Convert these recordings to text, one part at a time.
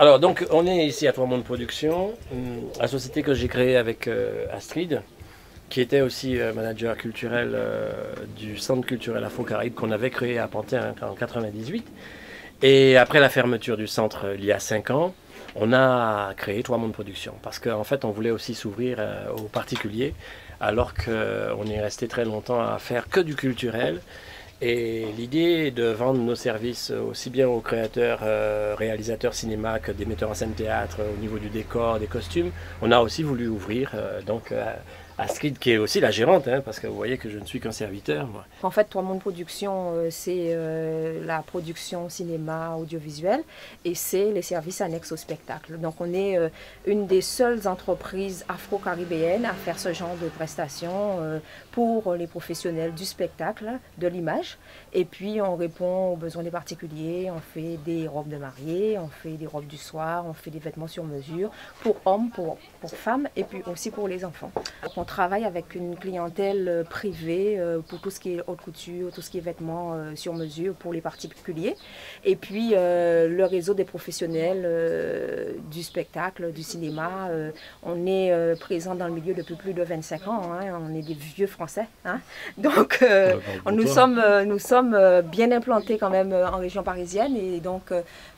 Alors, donc, on est ici à Trois Mondes Productions, la société que j'ai créée avec Astrid, qui était aussi manager culturel du Centre culturel Afro-Caraïbe qu'on avait créé à Pantin en 98. Et après la fermeture du centre il y a 5 ans, on a créé Trois Mondes Productions parce qu'en fait, on voulait aussi s'ouvrir aux particuliers, alors qu'on est resté très longtemps à faire que du culturel. Et l'idée est de vendre nos services aussi bien aux créateurs, réalisateurs cinéma que des metteurs en scène théâtre au niveau du décor, des costumes. On a aussi voulu ouvrir Astrid, qui est aussi la gérante, hein, parce que vous voyez que je ne suis qu'un serviteur, moi. En fait, Trois Mondes Productions, c'est la production cinéma audiovisuel et c'est les services annexes au spectacle. Donc, on est une des seules entreprises afro-caribéennes à faire ce genre de prestations pour les professionnels du spectacle, de l'image. Et puis, on répond aux besoins des particuliers. On fait des robes de mariée, on fait des robes du soir, on fait des vêtements sur mesure pour hommes, pour femmes et puis aussi pour les enfants. Donc, on travaille avec une clientèle privée pour tout ce qui est haute couture, tout ce qui est vêtements sur mesure pour les particuliers. Et puis le réseau des professionnels du spectacle, du cinéma. On est présent dans le milieu depuis plus de 25 ans. Hein, on est des vieux Français. Hein. Donc nous sommes bien implantés quand même en région parisienne. Et donc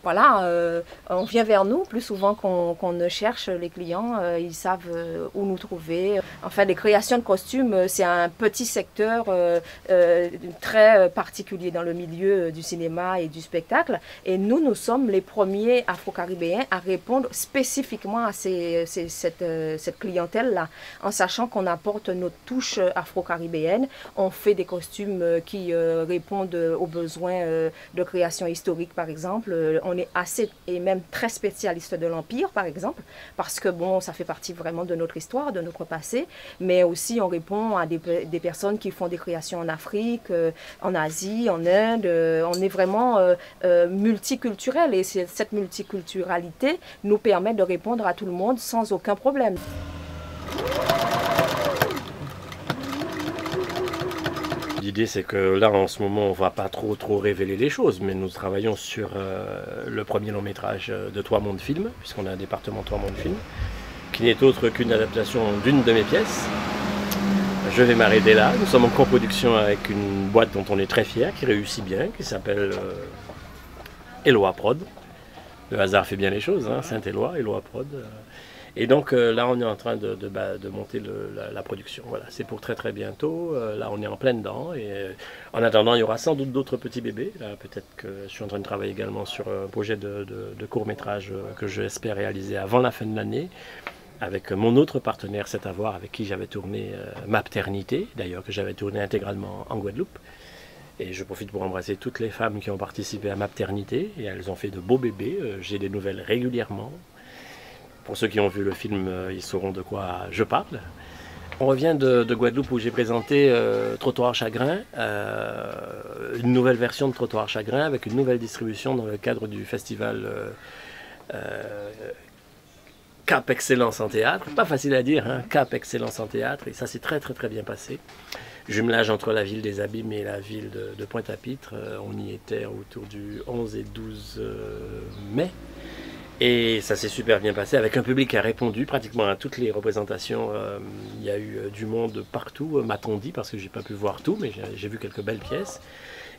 voilà, on vient vers nous plus souvent qu'on ne cherche les clients. Ils savent où nous trouver. Enfin, les créations de costumes, c'est un petit secteur très particulier dans le milieu du cinéma et du spectacle. Et nous sommes les premiers afro-caribéens à répondre spécifiquement à cette clientèle-là, en sachant qu'on apporte notre touche afro-caribéenne. On fait des costumes qui répondent aux besoins de création historique, par exemple. On est assez et même très spécialiste de l'Empire, par exemple, parce que bon, ça fait partie vraiment de notre histoire, de notre passé, mais aussi on répond à des personnes qui font des créations en Afrique, en Asie, en Inde. On est vraiment multiculturel et cette multiculturalité nous permet de répondre à tout le monde sans aucun problème. L'idée, c'est que là, en ce moment, on ne va pas trop révéler les choses, mais nous travaillons sur le premier long métrage de Trois Mondes Films, puisqu'on a un département Trois Mondes Films, qui n'est autre qu'une adaptation d'une de mes pièces. Je vais m'arrêter là. Nous sommes en coproduction avec une boîte dont on est très fier, qui réussit bien, qui s'appelle Eloa Prod. Le hasard fait bien les choses, hein, Saint-Éloi, Eloa Prod. Et donc là, on est en train de monter la production. Voilà, c'est pour très bientôt. Là, on est en plein dedans. Et en attendant, il y aura sans doute d'autres petits bébés. Là, peut-être que je suis en train de travailler également sur un projet de court-métrage que j'espère réaliser avant la fin de l'année, avec mon autre partenaire, C'est à voir, avec qui j'avais tourné Ma Paternité, d'ailleurs que j'avais tourné intégralement en Guadeloupe. Et je profite pour embrasser toutes les femmes qui ont participé à Ma Paternité, et elles ont fait de beaux bébés. J'ai des nouvelles régulièrement. Pour ceux qui ont vu le film, ils sauront de quoi je parle. On revient de Guadeloupe où j'ai présenté Trottoir Chagrin, une nouvelle version de Trottoir Chagrin avec une nouvelle distribution dans le cadre du festival Cap Excellence en théâtre. Pas facile à dire, hein, Cap Excellence en théâtre, et ça s'est très bien passé. Jumelage entre la ville des Abîmes et la ville de Pointe-à-Pitre. On y était autour du 11 et 12 mai. Et ça s'est super bien passé, avec un public qui a répondu pratiquement à toutes les représentations. Il y a eu du monde partout, m'a-t-on dit, parce que j'ai pas pu voir tout, mais j'ai vu quelques belles pièces.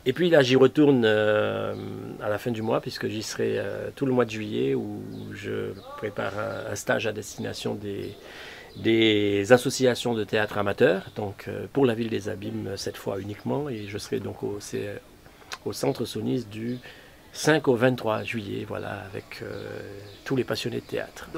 Et puis là, j'y retourne à la fin du mois, puisque j'y serai tout le mois de juillet, où je prépare un stage à destination des associations de théâtre amateurs, donc pour la ville des Abîmes cette fois uniquement, et je serai donc au Centre Sonis du 5 au 23 juillet, voilà, avec tous les passionnés de théâtre.